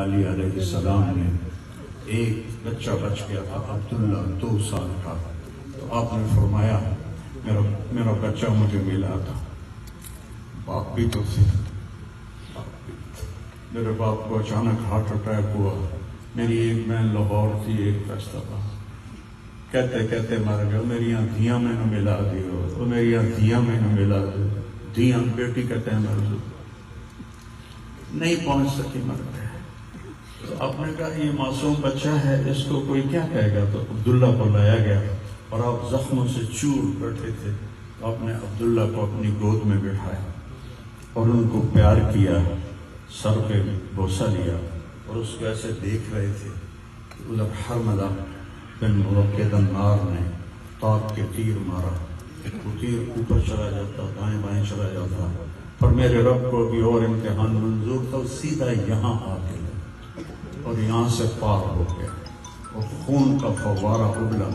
علی علیہ السلام نے ایک بچہ بچ گیا تھا، عبداللہ 2 سال کا، تو آپ نے فرمایا میرا بچہ مجھے ملا تھا، باپ بھی تو تھے، میرے باپ کو اچانک ہارٹ اٹیک ہوا، میری ایک بہن لاہور تھی، ایک فیصلہ کہتے کہتے مر گیا، میری دھیاں میں نہ ملا دیو، میری دھیاں میں نہ ملا دیو، دھیاں بیٹی کہتے ہیں مر نہیں پہنچ سکی، مر گئے۔ تو آپ نے کہا یہ معصوم بچہ ہے، اس کو کوئی کیا کہے گا؟ تو عبداللہ کو لایا گیا اور آپ زخموں سے چور بیٹھے تھے، تو آپ نے عبداللہ کو اپنی گود میں بٹھایا اور ان کو پیار کیا، سر پہ بوسہ لیا اور اس کو ایسے دیکھ رہے تھے۔ ادھر حرملہ بن موقد النار نے تاک کے تیر مارا، وہ تیر اوپر چلا جاتا، دائیں بائیں چلا جاتا، پر میرے رب کو بھی اور امتحان منظور تھا، سیدھا یہاں آ گیا اور یہاں سے پار ہو گیا اور خون کا فوارہ ابلا۔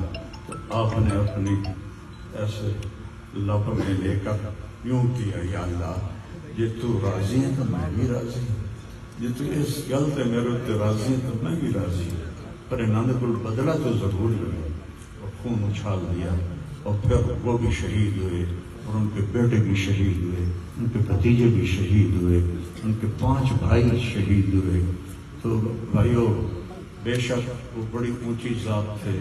تو آپ نے اپنی ایسے لب میں لے کر یوں کیا، یا اللہ یہ تو راضی ہے تو میں بھی راضی ہوں، یہ تو اس گل سے میرے تے راضی ہے تو میں بھی راضی ہوں، پر انہوں نے کوئی بدلہ تو ضرور لیا اور خون اچھال دیا، اور پھر وہ بھی شہید ہوئے اور ان کے بیٹے بھی شہید ہوئے، ان کے بھتیجے بھی شہید ہوئے، ان کے 5 بھائی شہید ہوئے۔ تو بھائیو، بے شک وہ بڑی اونچی ذات تھے۔